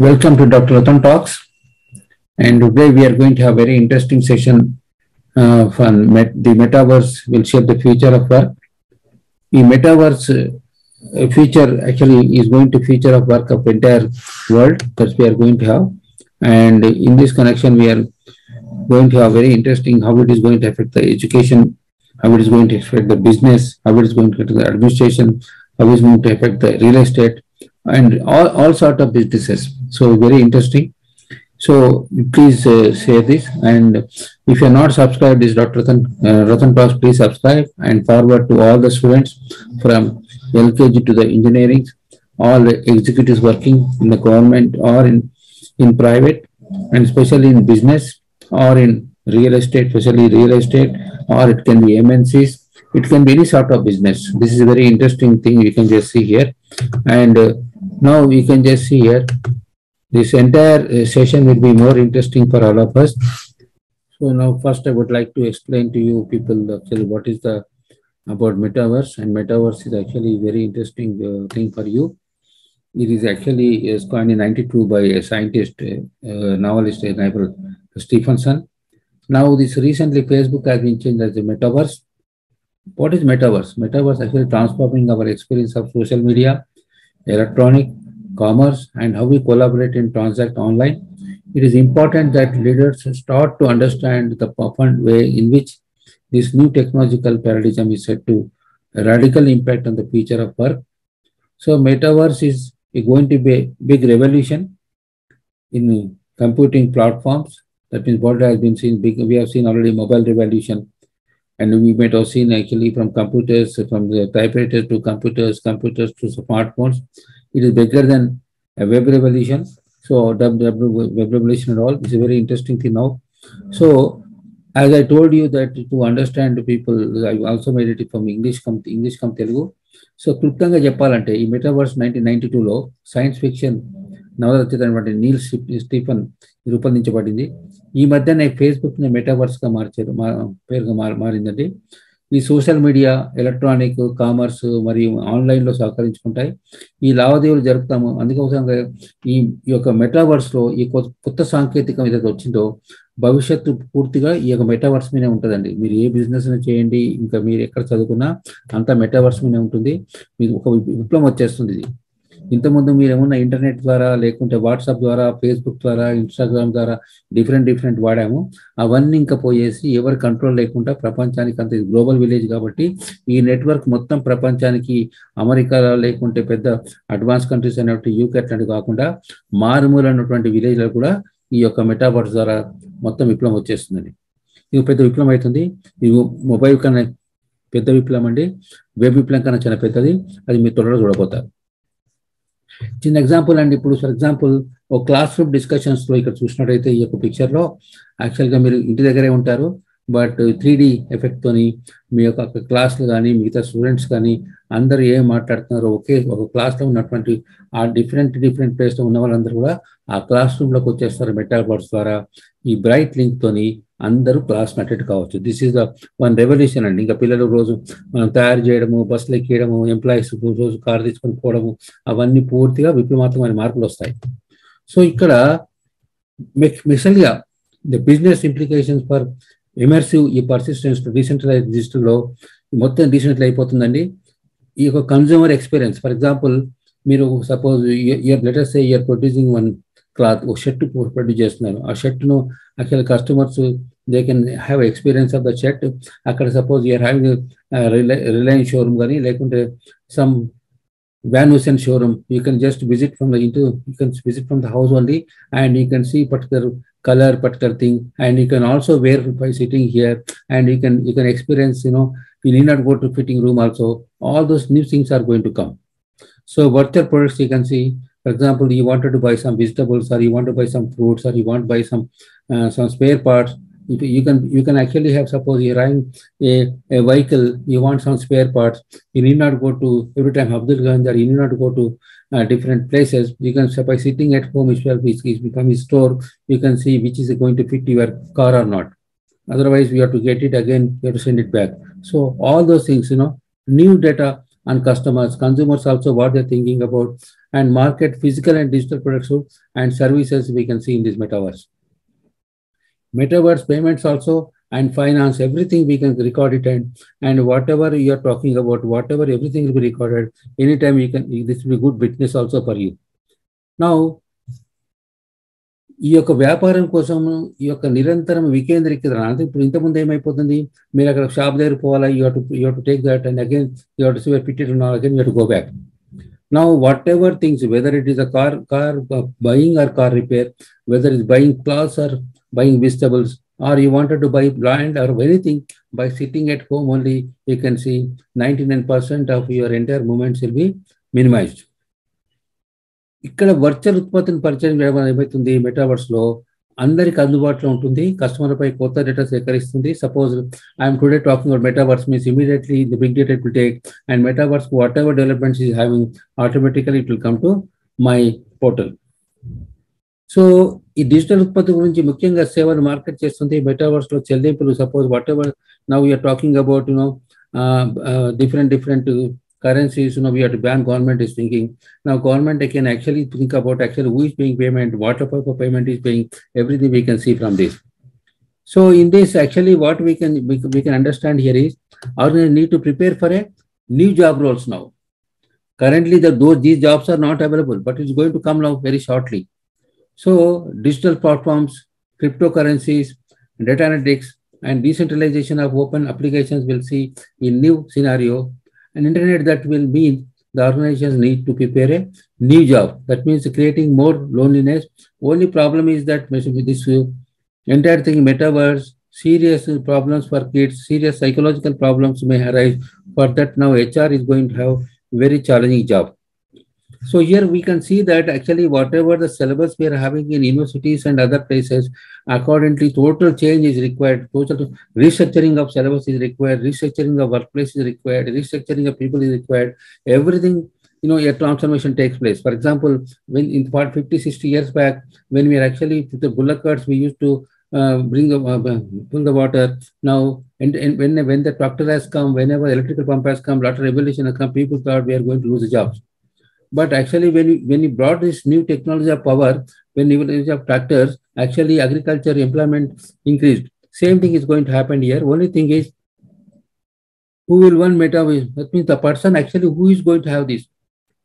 Welcome to Dr. Ratan Talks, and today we are going to have a very interesting session on the metaverse will shape the future of work. The metaverse future actually is going to future of work of entire world that we are going to have, and in this connection we are going to have very interesting how it is going to affect the education, how it is going to affect the business, how it is going to affect the administration, how it is going to affect the real estate, and all sort of businesses. So very interesting. So please share this, and if you are not subscribed, this Dr. Ratan Talks, please subscribe and forward to all the students from LKG to the engineering, all the executives working in the government or in private, and especially in business or in real estate, especially real estate, or it can be MNCs, it can be any sort of business. This is a very interesting thing you can just see here, and now you can just see here. This entire session will be more interesting for all of us. So now first I would like to explain to you people actually what is the about metaverse, and metaverse is actually very interesting thing for you. It is actually coined in 92 by a scientist, novelist, Stephenson. Now this recently Facebook has been changed as the metaverse. What is metaverse? Metaverse actually transforming our experience of social media, electronic, commerce, and how we collaborate and transact online. It is important that leaders start to understand the profound way in which this new technological paradigm is set to a radical impact on the future of work. So metaverse is going to be a big revolution in computing platforms. That means what has been seen big. We have seen already mobile revolution, and we might have seen actually from computers, from the typewriters to computers, computers to smartphones. It is bigger than a web revolution. So web revolution and all is a very interesting thing now. So as I told you that to understand people, I also made it from English come Telugu. So క్లుప్తంగా చెప్పాలంటే ఈ metaverse 1992లో science fiction నవరచయిత అయినటువంటి Neel Stefan రూపొందించబడింది. ఈ మధ్యనే Facebook ని metaverse గా మార్చారు, పేరుగా మారిందండి. ఈ సోషల్ మీడియా, ఎలక్ట్రానిక్, కామర్స్ మరియు ఆన్లైన్లో సహకరించుకుంటాయి. ఈ లావాదేవీలు జరుపుతాము. అందుకోసంగా ఈ యొక్క మెటావర్స్లో ఈ కొత్త సాంకేతికం ఏదైతే వచ్చిందో భవిష్యత్తు పూర్తిగా ఈ యొక్క మెటావర్స్ మీదే ఉంటుందండి. మీరు ఏ బిజినెస్ చేయండి, ఇంకా మీరు ఎక్కడ చదువుకున్నా అంతా మెటావర్స్ మీదే ఉంటుంది. మీకు ఒక విప్లవం వచ్చేస్తుంది. ఇది ఇంతకుముందు మీరు ఏమన్నా ఇంటర్నెట్ ద్వారా, లేకుంటే వాట్సాప్ ద్వారా, ఫేస్బుక్ ద్వారా, ఇన్స్టాగ్రామ్ ద్వారా డిఫరెంట్ వాడాము. అవన్నీ ఇంకా పోయేసి ఎవరి కంట్రోల్ లేకుండా ప్రపంచానికి అంత గ్లోబల్ విలేజ్ కాబట్టి ఈ నెట్వర్క్ మొత్తం ప్రపంచానికి అమెరికాలో లేకుంటే పెద్ద అడ్వాన్స్ కంట్రీస్ అనేటువంటి యూకే అట్లాంటివి కాకుండా మారుమూల ఉన్నటువంటి విలేజ్లో కూడా ఈ యొక్క మెటావర్స్ ద్వారా మొత్తం విప్లవం వచ్చేస్తుందండి. ఇది పెద్ద విప్లవం అవుతుంది. ఇది మొబైల్ కన్నా పెద్ద విప్లవం అండి. వెబ్ విప్లవం కన్నా చాలా పెద్దది. అది మీరు త్వరలో చూడబోతారు. చిన్న ఎగ్జాంపుల్ అండి. ఇప్పుడు ఫర్ ఎగ్జాంపుల్ ఒక క్లాస్ రూమ్ డిస్కషన్స్లో ఇక్కడ చూసినట్టయితే ఈ యొక్క పిక్చర్లో యాక్చువల్గా మీరు ఇంటి దగ్గరే ఉంటారు, బట్ 3D ఎఫెక్ట్తోని మీ యొక్క క్లాస్లో కానీ మిగతా స్టూడెంట్స్ కానీ అందరూ ఏం మాట్లాడుతున్నారో ఒక క్లాస్లో ఉన్నటువంటి ఆ డిఫరెంట్ ప్లేస్లో ఉన్న వాళ్ళందరూ కూడా ఆ క్లాస్ రూమ్లోకి వచ్చేస్తారు మెటావర్స్ ద్వారా. ఈ బ్రైట్ లింక్తోని అందరూ క్లాస్ అటెండ్ కావచ్చు. This is the one revolution అండి. ఇంకా పిల్లలు రోజు మనం తయారు చేయడము, బస్సులు ఎక్కియడము, ఎంప్లాయీస్ రోజు కారు తీసుకొని పోవడము, అవన్నీ పూర్తిగా విప్లవాత్మకమైన మార్పులు వస్తాయి. సో ఇక్కడ మెసల్గా the business implications for immersive ఈ పర్సిస్టెన్స్ డీసెంట్రలైజ్ డిజిటల్లో మొత్తం డీసెంట్రల్ అయిపోతుందండి. ఈ యొక్క కన్జ్యూమర్ ఎక్స్పీరియన్స్, ఫర్ ఎగ్జాంపుల్ మీరు suppose let's say you're producing one cloth, ఒక షర్ట్ ప్రొడ్యూస్ చేస్తున్నారు. ఆ షర్ట్ను actual customers they can have experience of the shirt. అక్కడ suppose you're having Reliance showroom కానీ లేకుంటే some Van Heusen showroom, you can just visit from the house only, and you can see particular color, particular thing, and you can also wear by sitting here, and you can experience, you need not go to fitting room also. All those new things are going to come. So virtual products you can see, for example, you wanted to buy some vegetables, or you want to buy some fruits, or you want to buy some spare parts. You can actually have, suppose you're driving a vehicle, you want some spare parts, you need not go to every time Abdul Ganj, or you need not go to different places. You can, by sitting at home itself, is become a store. You can see which is going to fit your car or not. Otherwise, we have to get it again, you have to send it back. So all those things, new data on customers, consumers also what they're thinking about, and market physical and digital products and services we can see in this metaverse. Metaverse payments also and finance, everything we can record it, and whatever you are talking about, whatever everything will be recorded. Anytime you can, this will be good witness also for you. Now, ఈ యొక్క వ్యాపారం కోసం ఈ యొక్క నిరంతరం వికేంద్రీకరణ అంటే ఇప్పుడు ఇంతకుముందు ఏమైపోతుంది, మీరు అక్కడ షాప్ దగ్గర పోవాలా, you to take that and again you to see fit it again you to go back. Now, whatever things, whether it is a car buying or car repair, whether it's buying clothes or buying vegetables, or you wanted to buy land or anything, by sitting at home only, you can see 99% of your entire movements will be minimized. ఇక్కడ virtual ఉత్పత్తిని పరిచయం చేయడం ఏమవుతుంది, మెటావర్స్లో అందరికి అందుబాటులో ఉంటుంది, customer పై కొత్త data సేకరిస్తుంది. Suppose I'm today talking about metaverse means immediately the big data it will take and metaverse whatever developments is having automatically it will come to my portal. So ఈ digital ఉత్పత్తి గురించి ముఖ్యంగా సేవలు market చేస్తుంది. Metaverse లో చెల్లింపులు, suppose whatever now you're talking about different currencies, we have to ban. Government is thinking now, government can actually think about actually who is paying payment, what type of payment is paying, everything we can see from this. So in this, actually what we can understand here is organizations need to prepare for a new job roles now. Currently these jobs are not available, but it's going to come now very shortly. So digital platforms, cryptocurrencies, data analytics and decentralization of open applications will see a new scenario. An internet that will mean the organizations need to prepare a new job. That means creating more loneliness. Only problem is that this entire thing, metaverse, serious problems for kids, serious psychological problems may arise. For that now HR is going to have very challenging job. So here we can see that actually whatever the syllabus we are having in universities and other places, accordingly total change is required, total restructuring of syllabus is required, restructuring of workplace is required, restructuring of people is required. Everything, a transformation takes place. For example, when in 50-60 years back, when we are actually with the bullock carts, we used to pull the water. Now, and when the tractor has come, whenever electrical pump has come, lot of revolution has come, people thought we are going to lose the jobs. But actually, when you brought this new technology of power, when you use of tractors, actually agriculture employment increased. Same thing is going to happen here. Only thing is, who will want metaverse? That means the person actually who is going to have this.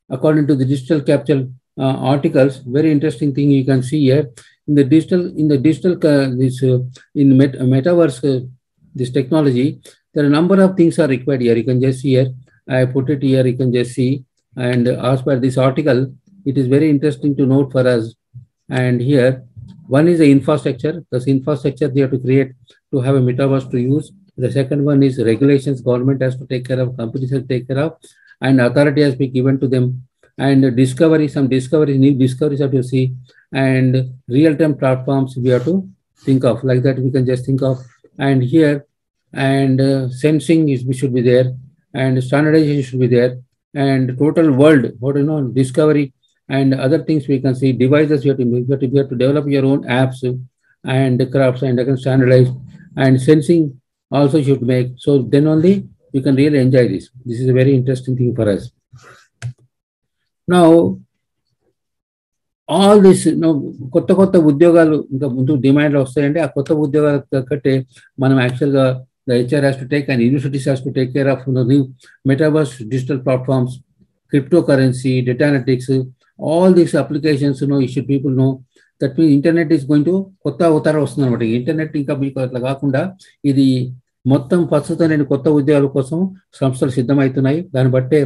According to the digital capture articles, very interesting thing you can see here in the metaverse, this technology. There are a number of things are required here. You can just see here. I put it here. You can just see. And as per this article, it is very interesting to note for us. And here, one is the infrastructure. This infrastructure they have to create to have a metaverse to use. The second one is regulations. Government has to take care of, companies have to take care of, and authority has been given to them. And discovery, some discoveries, new discoveries have to see. And real-time platforms we have to think of. Like that, we can just think of. And here, and sensing should be there, and standardization should be there. And total world, discovery and other things we can see. Devices you have to develop your own apps and crafts and again standardize, and sensing also you should make. So then only you can really enjoy this. This is a very interesting thing for us. Now, all this, కొత్త ఉద్యోగాలు ఇంకా ముందు డిమాండ్లు వస్తాయంటే ఆ కొత్త ఉద్యోగాలు కట్టే మనం యాక్చువల్గా the HR has to take and universities has to take care of the metaverse, digital platforms, cryptocurrency, data analytics, all these applications, you should people know. That means internet is going to కొత్త అవతారం వస్తుంది అనమాట. Internet ఇంకా మీకు అట్లా కాకుండా ఇది మొత్తం ప్రస్తుతం నేను కొత్త ఉద్యోగాల కోసం సంస్థలు సిద్ధమవుతున్నాయి. దాన్ని బట్టే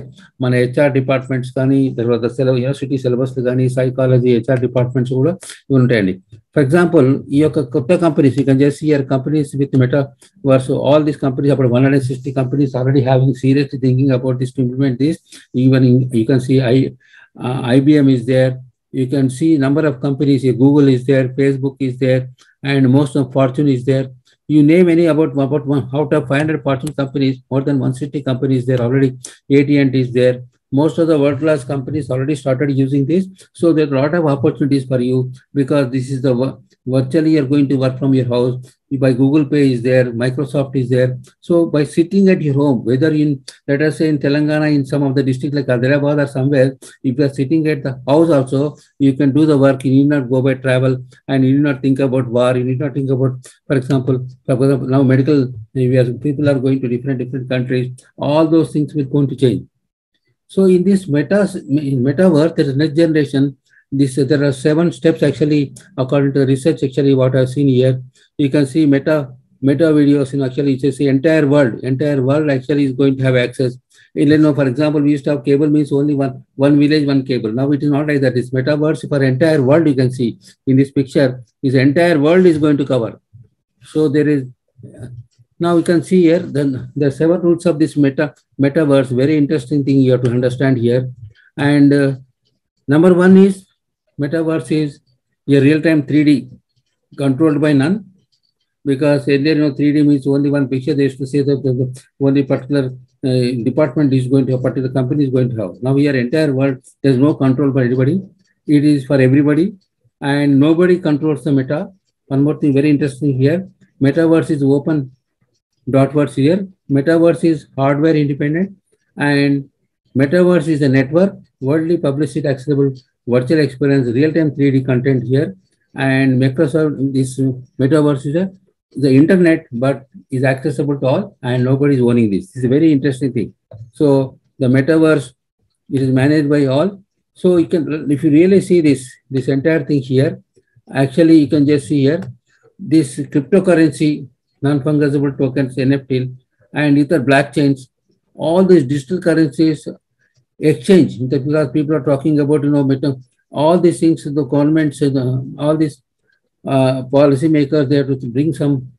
మన హెచ్ఆర్ డిపార్ట్మెంట్స్ కానీ, తర్వాత యూనివర్సిటీ సిలబస్లు కానీ, సైకాలజీ హెచ్ఆర్ డిపార్ట్మెంట్స్ కూడా ఇవి ఉంటాయండి. ఫర్ ఎగ్జాంపుల్, ఈ యొక్క కొత్త companies you can just see here companies with metaverse, all these companies, అప్పుడు 160 companies already having seriously thinking about this to implement this. Even you can see IBM is there. You can see number of companies. Google is there, Facebook is there, and most of Fortune is there. You name any about out of 500 Fortune companies, more than 160 companies there already. AT&T is there. Most of the world-class companies already started using this. So there are a lot of opportunities for you, because this is the virtually you're going to work from your house. By Google Pay is there, Microsoft is there. So by sitting at your home, whether in, let us say in Telangana, in some of the districts like Hyderabad or somewhere, if you're sitting at the house also, you can do the work. You need not go by travel, and you need not think about war. You need not think about, for example, now medical, people are going to different countries. All those things will going to change. So in this metaverse, there is next generation. There are 7 steps actually, according to the research. Actually, what I've seen here, you can see meta videos. Actually, it says the entire world actually is going to have access. For example, we used to have cable means only one village, one cable. Now it is not like that. It's metaverse for entire world. You can see in this picture, this entire world is going to cover. So there is. Now you can see here, then the 7 rules of this metaverse. Very interesting thing you have to understand here. And number 1 is metaverse is a real-time 3D controlled by none. Because earlier, 3D means only one picture. They used to say that the only particular department is going to have, particular company is going to have. Now here, entire world, there's no control for anybody. It is for everybody, and nobody controls the meta. One more thing, very interesting here. Metaverse is open. Words here. Metaverse is hardware independent, and metaverse is a network, worldly publicity accessible virtual experience, real-time 3D content here. And Microsoft, this metaverse is the internet, but is accessible to all, and nobody is owning this. This is a very interesting thing. So the metaverse, it is managed by all. So you can, if you really see this entire thing here, actually you can just see here, this cryptocurrency, non-fungible tokens, NFT, and other blockchains, all these digital currencies exchange, because people are talking about, all these things, the governments, all these policy makers, they have to bring some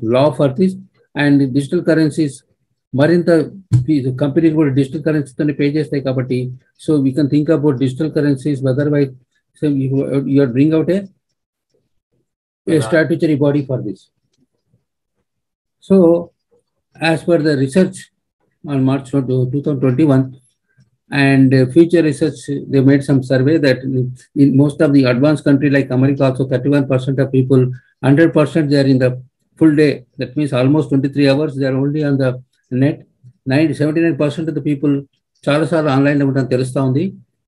law for this, and digital currencies. The company would digital currencies on the pages like Abati. So we can think about digital currencies, otherwise, so you bring out a statutory body for this. So, as per the research on March 2021, and future research, they made some survey that in most of the advanced countries like America, also 31% of people, 100% they are in the full day. That means almost 23 hours they are only on the net. 79% of the people చాలా సార్లు ఆన్లైన్లో ఉంటాను తెలుస్తూ ఉంది.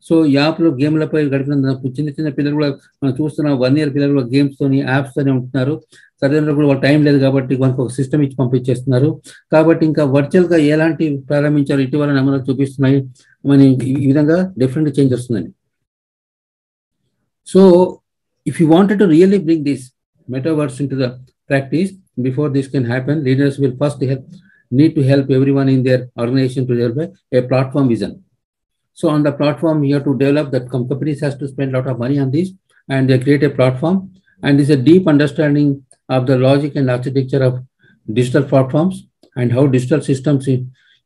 So యాప్లో గేమ్లపై గడిపిన చిన్న పిల్లలు కూడా మనం చూస్తున్నాం, 1 year పిల్లలు కూడా గేమ్స్తోని యాప్స్తోనే ఉంటున్నారు. తల్లిదండ్రులు కూడా టైం లేదు కాబట్టి మనకు ఒక సిస్టమ్ ఇచ్చి పంపించేస్తున్నారు. కాబట్టి ఇంకా వర్చువల్గా ఎలాంటి ప్రారంభించారు ఇటీవల నమూనాలు చూపిస్తున్నాయి. మన ఈ విధంగా డిఫరెంట్ చేంజ్ వస్తుందండి. So if you wanted to really bring this metaverse into the practice, before this can happen, leaders will first need to help everyone in their organization to develop a platform vision. So on the platform, you have to develop that. Companies has to spend a lot of money on this, and they create a platform. And this is a deep understanding of the logic and architecture of digital platforms and how digital systems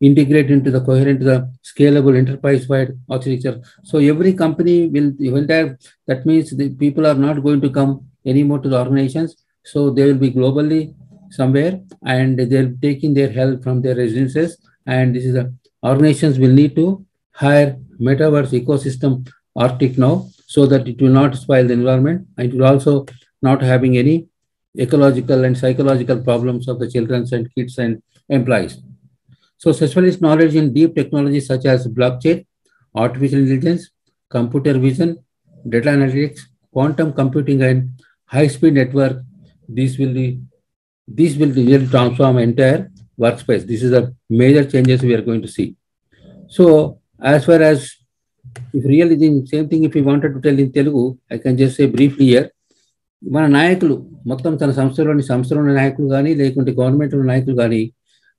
integrate into the coherent, the scalable enterprise-wide architecture. So every company will have, that means the people are not going to come anymore to the organizations. So they will be globally somewhere, and they're taking their help from their residences. And this is the organizations will need to hire metaverse ecosystem architect now, so that it will not spoil the environment, and it will also not having any ecological and psychological problems of the children and kids and employees. So specialist knowledge in deep technologies such as blockchain, artificial intelligence, computer vision, data analytics, quantum computing, and high-speed network, this will really transform entire workspace. This is the major changes we are going to see. So as far as, if really the same thing, if you wanted to tell in Telugu, I can just say briefly here. మన నాయకులు మొత్తం తన సంస్థలోని నాయకులు కానీ లేకుంటే government నాయకులు కానీ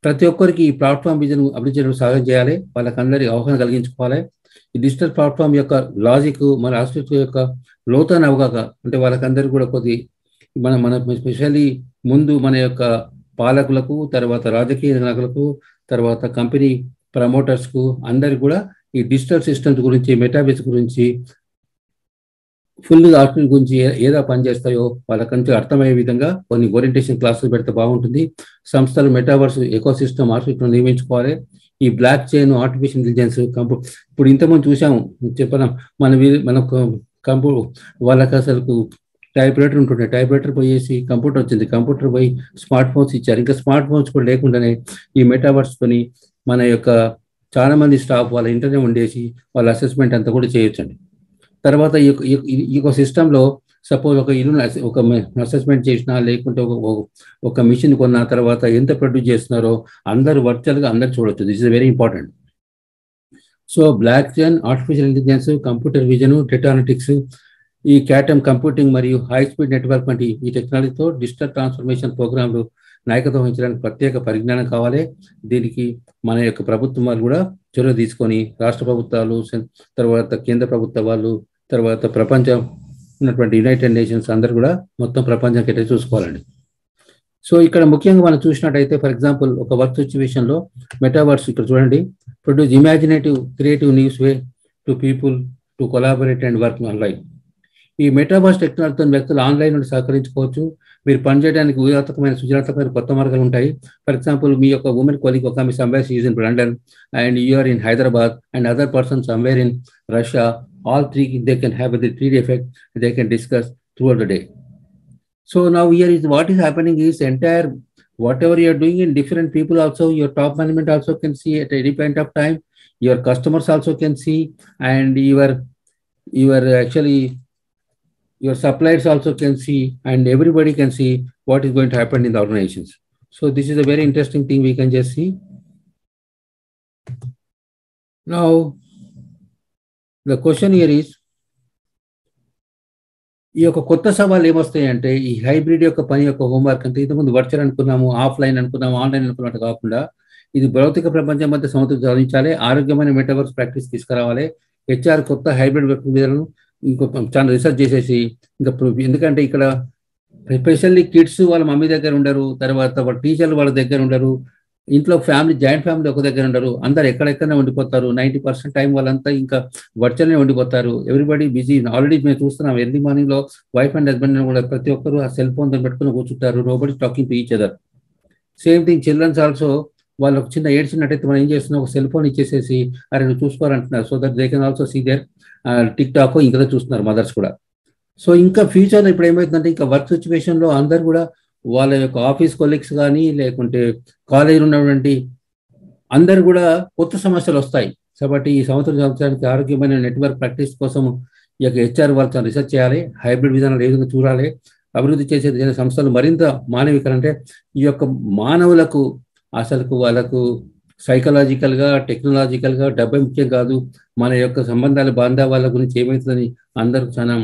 ప్రతి ఒక్కరికి ఈ ప్లాట్ఫామ్ విజన్ అభివృద్ధి చేయడం సాధన చేయాలి. వాళ్ళకందరికీ అవగాహన కలిగించుకోవాలి. ఈ డిజిటల్ ప్లాట్ఫామ్ యొక్క లాజిక్, మన ఆస్తిత్వం యొక్క లోతైన అవగాహన, అంటే వాళ్ళకందరికీ కూడా కొద్ది మన స్పెషల్లీ ముందు మన యొక్క పాలకులకు, తర్వాత రాజకీయ నాయకులకు, తర్వాత కంపెనీ ప్రమోటర్స్కు, అందరికి కూడా ఈ డిజిటల్ సిస్టమ్స్ గురించి, మెటాబేస్ గురించి, ఫుల్ ఆర్టికల్ గురించి ఏదో పనిచేస్తాయో వాళ్ళకంటే అర్థమయ్యే విధంగా కొన్ని ఓరియంటేషన్ క్లాసులు పెడితే బాగుంటుంది. సంస్థలు మెటావర్స్ ఎకోసిస్టమ్ ఆర్కిటెక్చర్ నియమించుకోవాలి. ఈ బ్లాక్ చైన్, ఆర్టిఫిషియల్ ఇంటెలిజెన్స్, ఇప్పుడు ఇంతకుముందు చూసాము, చెప్పడం మనకు వాళ్ళకి అసలు టైప్ రైటర్ ఉంటుండే, టైప్ రైటర్ పోయేసి కంప్యూటర్ వచ్చింది, కంప్యూటర్ పోయి స్మార్ట్ ఫోన్స్ ఇచ్చారు. ఇంకా స్మార్ట్ ఫోన్స్ కూడా లేకుండానే ఈ మెటావర్స్ తోని మన యొక్క చాలా మంది స్టాఫ్ వాళ్ళ ఇంటర్నే ఉండేసి వాళ్ళ అసెస్మెంట్ అంతా కూడా చేయొచ్చండి. తర్వాత ఈ యొక్క సిస్టంలో సపోజ్ ఒక ఇల్లు ఒక అసెస్మెంట్ చేసినా, లేకుంటే ఒక మిషన్ కొన్న తర్వాత ఎంత ప్రొడ్యూస్ చేస్తున్నారో అందరూ వర్చువల్గా అందరు చూడొచ్చు. This is very important. So block chain, artificial intelligence, computer vision, data analytics, ఈ క్యాటమ్ కంప్యూటింగ్ మరియు హై స్పీడ్ నెట్వర్క్ వంటి ఈ టెక్నాలజీతో డిజిటల్ ట్రాన్స్ఫర్మేషన్ ప్రోగ్రాంలు నాయకత్వం వహించడానికి ప్రత్యేక పరిజ్ఞానం కావాలి. దీనికి మన యొక్క ప్రభుత్వం వాళ్ళు కూడా చొరవ తీసుకొని, రాష్ట్ర ప్రభుత్వాలు, తర్వాత కేంద్ర ప్రభుత్వ వాళ్ళు, తర్వాత ప్రపంచం ఉన్నటువంటి యునైటెడ్ నేషన్స్ అందరూ కూడా మొత్తం ప్రపంచానికి ఎట్లా చూసుకోవాలండి. సో ఇక్కడ ముఖ్యంగా మనం చూసినట్టయితే, ఫర్ ఎగ్జాంపుల్ ఒక వర్క్ సిచ్యువేషన్లో మెటావర్స్ ఇక్కడ చూడండి, produce imaginative creative news way to people to collaborate and work online. ఈ మెటావర్స్ టెక్నాలజీతో వ్యక్తులు ఆన్లైన్ నుండి సహకరించుకోవచ్చు. మీరు పనిచేయడానికి ఊహాత్మకమైన సృజనాత్మకమైన కొత్త మార్గాలు ఉంటాయి. ఫర్ ఎగ్జాంపుల్ మీ యొక్క ఉమెన్ కొలీగ్ ఒక మీ somewhere is in London and you're in Hyderabad and other person somewhere in Russia. All three, they can have the 3D effect, they can discuss throughout the day. So now here is what is happening is entire, whatever you are doing in different people also, your top management also can see at any point of time, your customers also can see, and your actually your suppliers also can see, and everybody can see what is going to happen in the organizations. So this is a very interesting thing we can just see. Now the question here is, ఈ యొక్క కొత్త సవాళ్ళు ఏమొస్తాయంటే, ఈ hybrid యొక్క పని యొక్క homework అంటే ఇంతకుముందు వర్చువల్ అనుకున్నాము, ఆఫ్లైన్ అనుకున్నాము, ఆన్లైన్ అనుకున్నట్టు కాకుండా ఇది భౌతిక ప్రపంచం మధ్య సమతుల్యం సాధించాలి, ఆరోగ్యమైన మెటావర్స్ ప్రాక్టీస్ తీసుకురావాలి. హెచ్ఆర్ కొత్త హైబ్రిడ్ వర్క్ విధాలను ఇంకొక చాలా రీసెర్చ్ చేసేసి ఇంకా, ఎందుకంటే ఇక్కడ ఎస్పెషల్లీ కిడ్స్ వాళ్ళ మమ్మీ దగ్గర ఉండరు, తర్వాత వాళ్ళ టీచర్లు వాళ్ళ దగ్గర ఉండరు, ఇంట్లో ఫ్యామిలీ జాయింట్ ఫ్యామిలీ ఒక దగ్గర ఉండరు, అందరు ఎక్కడెక్కడనే ఉండిపోతారు. 90% టైం వాళ్ళంతా ఇంకా వర్చువల్నే ఉండిపోతారు. Everybody busy. ఆల్రెడీ మేము చూస్తున్నాం ఎర్లీ మార్నింగ్ లో వైఫ్ అండ్ హస్బెండ్ కూడా ప్రతి ఒక్కరు ఆ సెల్ ఫోన్ తో పెట్టుకుని కూర్చుంటారు. Nobody talking to each other. Same thing childrens also. వాళ్ళకు చిన్న ఏడ్చినట్టయితే మనం ఏం చేస్తున్నాం, ఒక సెల్ ఫోన్ ఇచ్చేసేసి అరే నువ్వు చూసుకోవాలంటున్నారు. So that they can also see their TikTok ఇంకా చూస్తున్నారు మదర్స్ కూడా. సో ఇంకా ఫ్యూచర్లో ఇప్పుడు ఏమవుతుందంటే, ఇంకా వర్క్ సిచ్యువేషన్ లో అందరు కూడా వాళ్ళ యొక్క ఆఫీస్ కొలీగ్స్ కానీ లేకుంటే కాలేజీలో ఉన్నటువంటి అందరు కూడా కొత్త సమస్యలు వస్తాయి. కాబట్టి ఈ సంవత్సరానికి ఆరోగ్యమైన నెట్వర్క్ ప్రాక్టీస్ కోసం ఈ యొక్క హెచ్ఆర్ వాళ్ళు రీసెర్చ్ చేయాలి. హైబ్రిడ్ విధానాలు ఏ విధంగా చూడాలి, అభివృద్ధి చేసే సంస్థలు మరింత మానవికలు, అంటే ఈ యొక్క మానవులకు అసలు వాళ్ళకు సైకలాజికల్గా, టెక్నాలజికల్గా డబ్బే ముఖ్యం కాదు, మన యొక్క సంబంధాల బాంధవ్యాల గురించి ఏమవుతుందని అందరూ చాలా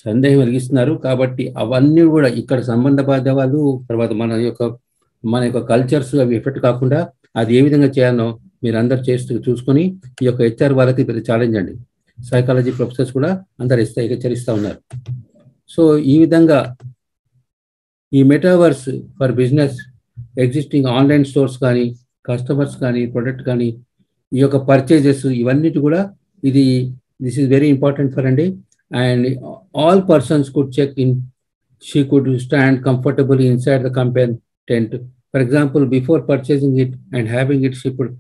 సందేహం కలిగిస్తున్నారు. కాబట్టి అవన్నీ కూడా ఇక్కడ సంబంధ బాంధవ్యాలు, తర్వాత మన యొక్క కల్చర్స్ అవి ఎఫెక్ట్ కాకుండా అది ఏ విధంగా చేయాలో మీరు అందరు చూసుకొని ఈ యొక్క హెచ్ఆర్ వాళ్ళకి పెద్ద ఛాలెంజ్ అండి. సైకాలజీ ప్రొఫెసర్స్ కూడా అందరు హెచ్చరిస్తూ ఉన్నారు. సో ఈ విధంగా ఈ metaverse for business, existing online stores కానీ, కస్టమర్స్ కానీ, ప్రొడక్ట్ కానీ, ఈ యొక్క పర్చేజెస్ ఇవన్నిటి కూడా this is very important for అండి. And all persons could check in, she could stand comfortably inside the campaign tent. For example, before purchasing it and having it shipped,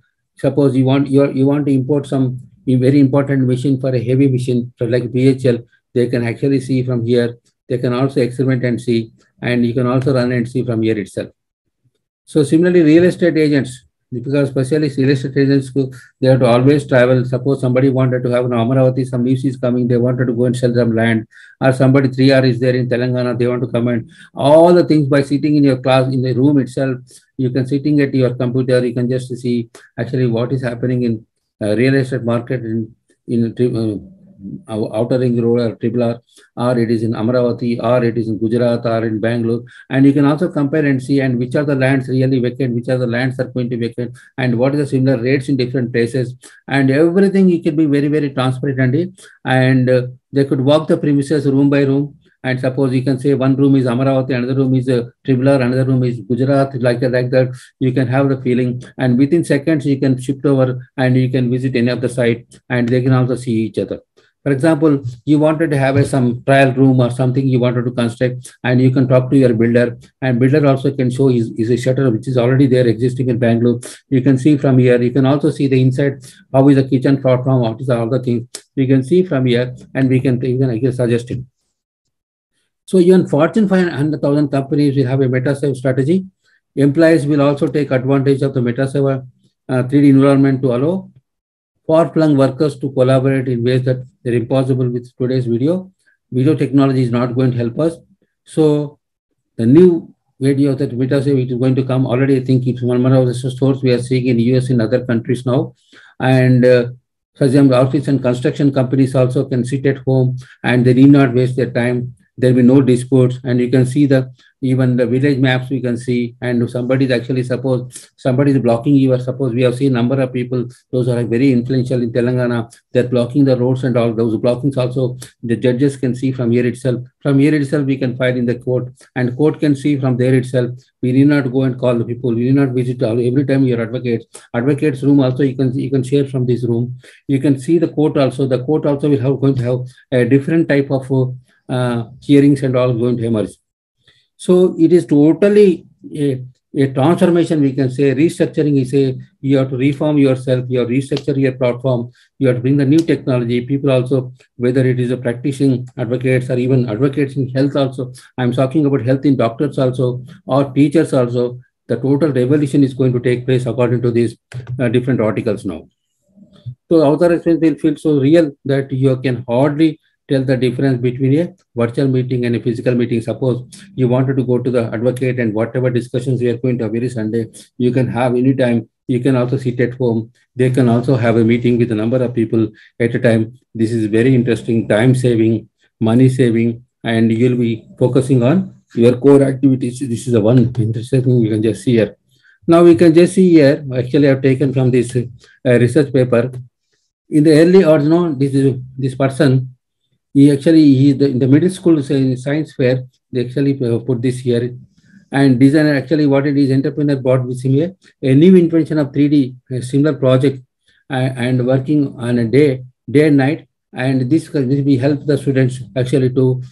suppose you want to import some very important machine for a heavy machine, so like BHL, they can actually see from here. They can also experiment and see, and you can also run and see from here itself. So similarly, real estate agents, because especially real estate agents, they have to always travel. Suppose somebody wanted to have an Amaravati, some news is coming, they wanted to go and sell some land, or somebody 3R is there in Telangana, they want to come and all the things by sitting in your class in the room itself. You can sitting at your computer, you can just see actually what is happening in real estate market in outer ring road or triple R, or it is in Amaravati, or it is in Gujarat, or in Bangalore. And you can also compare and see and which are the lands really vacant, which are the lands are going to be vacant, and what is the similar rates in different places, and everything. You can be very, very transparent, and they could walk the premises room by room. And suppose you can say one room is Amaravati, another room is triple R, another room is Gujarat, like that. You can have the feeling, and within seconds you can shift over and you can visit any of the site, and they can also see each other. For example, you wanted to have some trial room or something you wanted to construct, and you can talk to your builder, and builder also can show his a shutter which is already there existing in Bangalore. You can see from here. You can also see the inside, how is the kitchen platform, what is all the things. We can see from here, and we can even suggest it. So even Fortune 500,000 companies will have a MetaServe strategy. Employees will also take advantage of the MetaServe 3D environment to allow far-flung workers to collaborate in ways that are impossible with today's video. Video technology is not going to help us. So the new video that MetaServe is going to come already, I think it's one of the stores we are seeing in the US and other countries now. And for example, office and construction companies also can sit at home and they need not waste their time. There will be no disputes, and you can see even the village maps we can see, and somebody is actually, suppose somebody is blocking you, or suppose we have seen number of people, those are very influential in Telangana, they're blocking the roads and all those blockings also, the judges can see from here itself. From here itself, we can file in the court, and court can see from there itself. We need not go and call the people. We need not visit all every time your advocates room also you can share from this room. You can see the court also. The court also going to have a different type of hearings and all going to emerge. So it is totally a transformation, we can say. Restructuring is you have to reform yourself, you have to restructure your platform, you have to bring the new technology. People also, whether it is a practicing advocates or even advocates in health also, I'm talking about health in doctors also, or teachers also, the total revolution is going to take place according to these different articles now. So author experience will feel so real that you can hardly tell the difference between a virtual meeting and a physical meeting. Suppose you wanted to go to the advocate, and whatever discussions we are going to have every Sunday, you can have anytime. You can also sit at home. They can also have a meeting with a number of people at a time. This is very interesting, time saving, money saving, and you'll be focusing on your core activities. This is the one interesting thing you can just see here. Now we can just see here, actually I've taken from this research paper. In the early or this person, in the middle school science fair, they actually put this here. And designer, actually what it is, entrepreneur brought with him a new invention of 3D, a similar project, and working on a day and night. And this will help the students actually to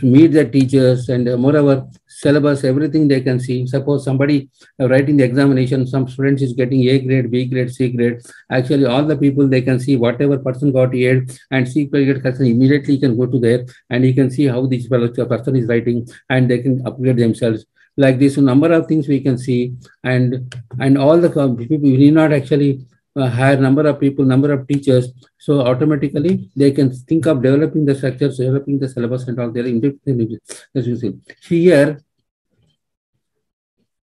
meet the teachers, and moreover, syllabus, everything they can see. Suppose somebody writing the examination, some students is getting A grade, B grade, C grade. Actually, all the people, they can see whatever person got A and C grade person, immediately you can go to there and you can see how this person is writing, and they can upgrade themselves. Like this, a number of things we can see, and all the people, we need not actually hire number of people, number of teachers. So automatically they can think of developing the structures, developing the syllabus and all. They're independent. As you see here,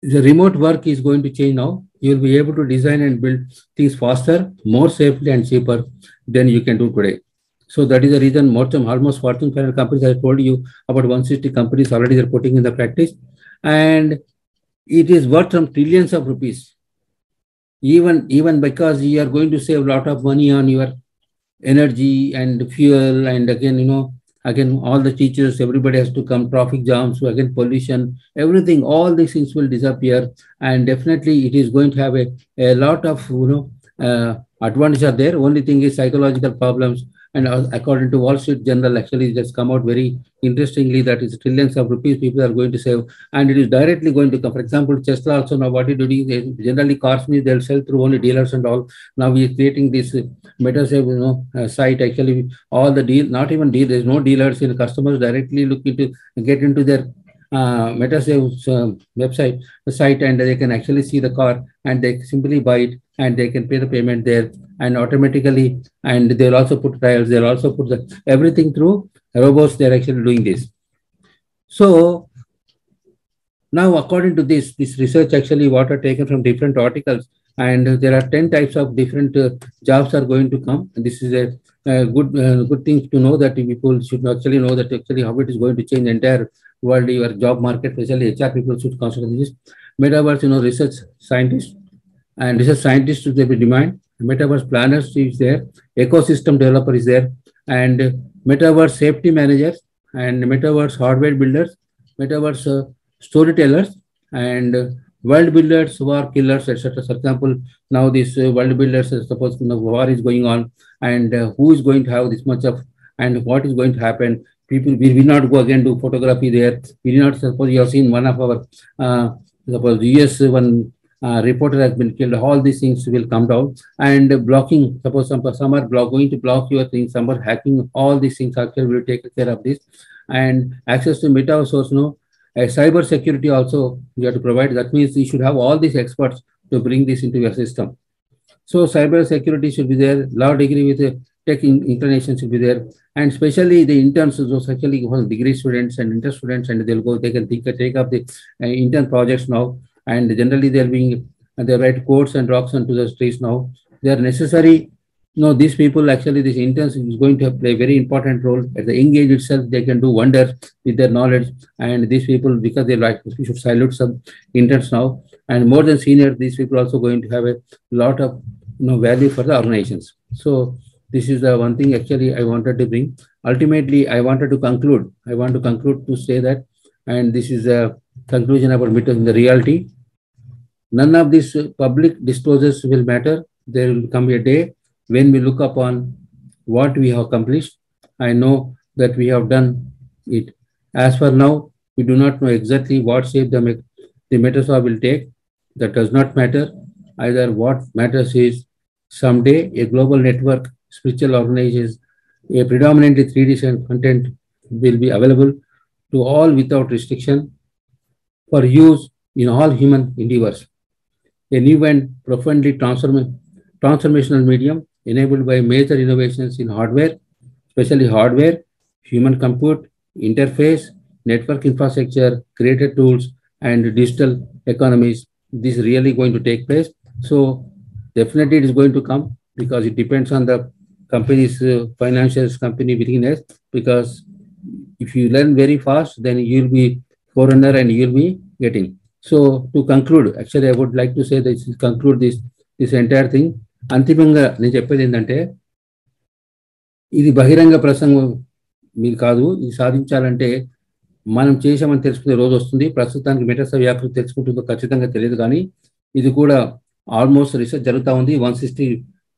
the remote work is going to change now. You'll be able to design and build things faster, more safely and cheaper than you can do today. So that is the reason almost Fortune 500 companies, I told you about 160 companies already they're putting in the practice, and it is worth some trillions of rupees. Even because you are going to save a lot of money on your energy and fuel, and again, all the teachers, everybody has to come, traffic jams, so again, pollution, everything, all these things will disappear, and definitely it is going to have a lot of, advantages are there. Only thing is psychological problems. And according to Wall Street Journal, actually, it has come out very interestingly that it's trillions of rupees people are going to save, and it is directly going to come. For example, Tesla also now what it doing, generally cars they'll sell through only dealers and all. Now we are creating this MetaServe site. Actually, all the deal, not even deal, there's no dealers. Customers directly look into get into their MetaServe's website site, and they can actually see the car, and they simply buy it, and they can pay the payment there, and automatically, and they'll also put trials, they'll also put everything through robots. They're actually doing this. So now, according to this research, actually, what are taken from different articles, and there are 10 types of different jobs are going to come. This is a good thing to know, that people should actually know that actually how it is going to change the entire world, your job market, especially HR people should consider this. MetaVerse, research scientists and research scientists they will demand. MetaVerse planners is there, ecosystem developer is there, and MetaVerse safety managers, and MetaVerse hardware builders, MetaVerse storytellers, and world builders, war killers, etc. For example, now this world builders, suppose war is going on, and who is going to have this much of, and what is going to happen? People, we will not go again do photography there. We will not, suppose you have seen one of our, suppose US one reporter has been killed. All these things will come down, and blocking. Suppose some are going to block your things. Some are hacking. All these things actually will take care of this, and access to meta source. No, cyber security also you have to provide. That means you should have all these experts to bring this into your system. So cyber security should be there. Law degree with tech inclination should be there, and especially the interns, those actually degree students and inter students, and they'll go. They can take up the intern projects now, and generally they're being they write codes and rocks onto the streets now. They are necessary. No, these people actually, these interns is going to play a very important role at the young age itself. They can do wonders with their knowledge, and these people, because they like, we should salute some interns now. And more than senior, these people also going to have a lot of value for the organizations. So this is the one thing actually I wanted to bring. Ultimately, I wanted to conclude. I want to conclude to say that, and this is a conclusion about the reality. None of these public disclosures will matter. There will come a day when we look upon what we have accomplished. I know that we have done it. As for now, we do not know exactly what shape the Metaverse will take. That does not matter. Either what matters is someday a global network, spiritual organizations, a predominantly 3D content will be available to all without restriction for use in all human endeavors. A new and profoundly transformational medium enabled by major innovations in hardware, especially hardware, human compute, interface, network infrastructure, created tools, and digital economies. This is really going to take place. So definitely it is going to come, because it depends on the company's financials, company willingness. Because if you learn very fast, then you'll be forerunner and you'll be getting. So to conclude, actually I would like to say this, conclude this entire thing. అంతిమంగా నేను చెప్పేది ఏంటంటే, ఇది బహిరంగ ప్రసంగం మీరు కాదు. ఇది సాధించాలంటే మనం చేసామని తెలుసుకునే రోజు వస్తుంది. ప్రస్తుతానికి మెటావర్స్ వ్యాప్తి తెలుసుకుంటుందో ఖచ్చితంగా తెలియదు, కానీ ఇది కూడా ఆల్మోస్ట్ రీసెర్చ్ జరుగుతూ ఉంది. 160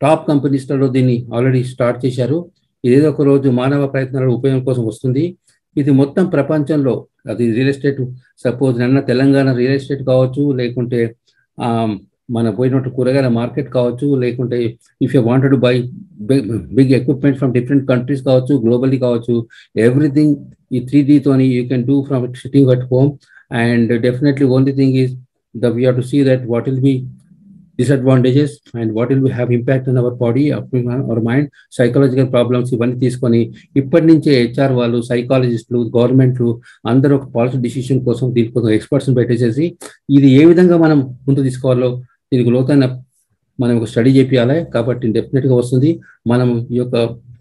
టాప్ కంపెనీస్లలో దీన్ని ఆల్రెడీ స్టార్ట్ చేశారు. ఇదేదో ఒక రోజు మానవ ప్రయత్నాల ఉపయోగం కోసం వస్తుంది. ఇది మొత్తం ప్రపంచంలో, అది రియల్ ఎస్టేట్, సపోజ్ నిన్న తెలంగాణ రియల్ ఎస్టేట్ కావచ్చు, లేకుంటే మన పోయినట్టు కూరగాయల మార్కెట్ కావచ్చు, లేకుంటే if you wanted to buy big equipment from different countries కావచ్చు, గ్లోబల్లీ కావచ్చు, ఎవ్రీథింగ్ ఈ 3D తోని you can do from sitting at home. And definitely only thing is that we have to see that what will be disadvantages and what will have impact on our body, our mind, psychological problems. ఇవన్నీ తీసుకొని ఇప్పటి నుంచే HR వాళ్ళు, సైకాలజిస్టులు, గవర్నమెంట్లు అందరూ ఒక policy decision కోసం దీనికోసం ఎక్స్పర్ట్స్ని పెట్టేసేసి ఇది ఏ విధంగా మనం ముందు తీసుకోవాలో దీనికి లోతైన మనం ఒక స్టడీ చేయాలి. కాబట్టి డెఫినెట్గా వస్తుంది. మనం ఈ యొక్క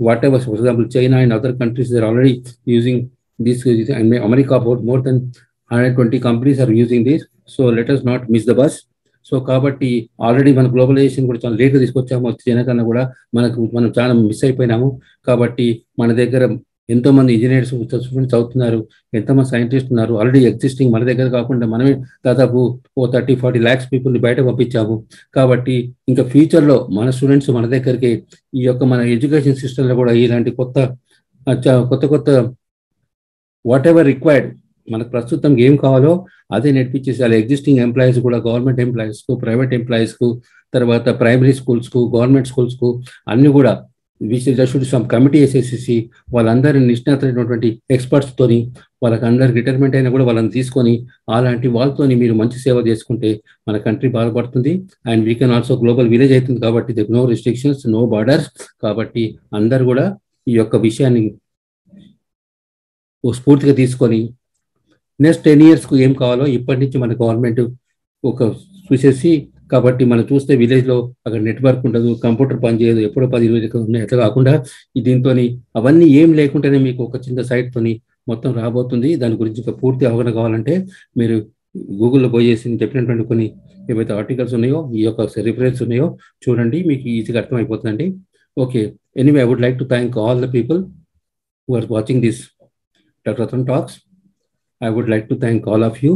whatever, for example China and other countries are already using this. America about more than 120 companies are using this. So let us not miss the bus. So కాబట్టి ఆల్రెడీ మన గ్లోబలైజేషన్ కూడా చాలా లేట్గా తీసుకొచ్చాము. చైనా కన్నా కూడా మనం చాలా మిస్ అయిపోయినాము. కాబట్టి మన దగ్గర ఎంతోమంది ఇంజనీర్స్ స్టూడెంట్స్ అవుతున్నారు, ఎంతోమంది సైంటిస్ట్ ఉన్నారు ఆల్రెడీ ఎగ్జిస్టింగ్. మన దగ్గర కాకుండా మనమే దాదాపు 30-40 lakhs పీపుల్ని బయట పంపించాము. కాబట్టి ఇంకా ఫ్యూచర్లో మన స్టూడెంట్స్ మన దగ్గరికి ఈ యొక్క మన ఎడ్యుకేషన్ సిస్టంలో కూడా ఇలాంటి కొత్త వాట్ ఎవర్ రిక్వైర్డ్, మనకు ప్రస్తుతం ఏం కావాలో అదే నేర్పించేసాలి. ఎగ్జిస్టింగ్ ఎంప్లాయీస్ కూడా, గవర్నమెంట్ ఎంప్లాయీస్కు, ప్రైవేట్ ఎంప్లాయీస్కు, తర్వాత ప్రైమరీ స్కూల్స్కు, గవర్నమెంట్ స్కూల్స్కు అన్ని కూడా షుడ్ సమ్ కమిటీ వేసేసేసి వాళ్ళందరినీ నిష్ణాతమైనటువంటి ఎక్స్పర్ట్స్తోని, వాళ్ళకి అందరికి రిటైర్మెంట్ అయినా కూడా వాళ్ళని తీసుకొని అలాంటి వాళ్ళతోని మీరు మంచి సేవ చేసుకుంటే మన కంట్రీ బాగుపడుతుంది. And we can also global village అవుతుంది. కాబట్టి నో రిస్ట్రిక్షన్స్, నో బార్డర్స్. కాబట్టి అందరు కూడా ఈ యొక్క విషయాన్ని స్ఫూర్తిగా తీసుకొని నెక్స్ట్ 10 yearsకు ఏం కావాలో ఇప్పటి నుంచి మన గవర్నమెంట్ ఒక చూసేసి, కాబట్టి మనం చూస్తే విలేజ్లో అక్కడ నెట్వర్క్ ఉండదు, కంప్యూటర్ పనిచేయదు, ఎప్పుడో 10-20 ఉన్నాయి. అట్లా కాకుండా దీంతో అవన్నీ ఏం లేకుండానే మీకు ఒక చిన్న సైట్తోని మొత్తం రాబోతుంది. దాని గురించి ఒక పూర్తి అవగాహన కావాలంటే మీరు గూగుల్లో పోయేసి చెప్పినటువంటి కొన్ని ఏవైతే ఆర్టికల్స్ ఉన్నాయో, ఈ యొక్క రిఫరెన్స్ ఉన్నాయో చూడండి, మీకు ఈజీగా అర్థమైపోతుందండి. Okay, anyway I would like to thank all the people who are watching this Dr. Ratan Talks. I would like to thank all of you,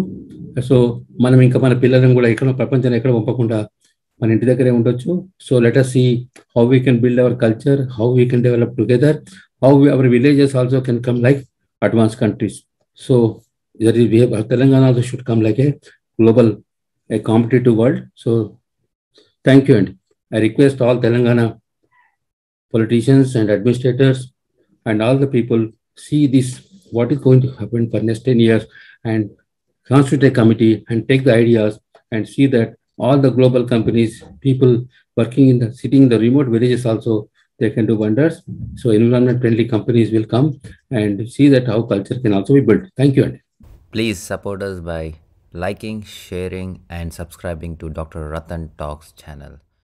so మనం ఇంకా మన పిల్లలను కూడా ఎక్కడ ప్రపంచాన్ని ఎక్కడ పంపకుండా మన ఇంటి దగ్గరే ఉండొచ్చు. So let us see how we can build our culture, how we can develop together, how our villages also can come like advanced countries. So there is, we have, Telangana also should come like a global, a competitive world. So thank you, and I request all Telangana politicians and administrators and all the people see this, what is going to happen for next 10 years, and constitute a committee and take the ideas and see that all the global companies, people working in the sitting in the remote villages also, they can do wonders. So environment friendly companies will come and see that how culture can also be built. Thank you, Andy. Please support us by liking, sharing, and subscribing to Dr. Ratan Talks channel.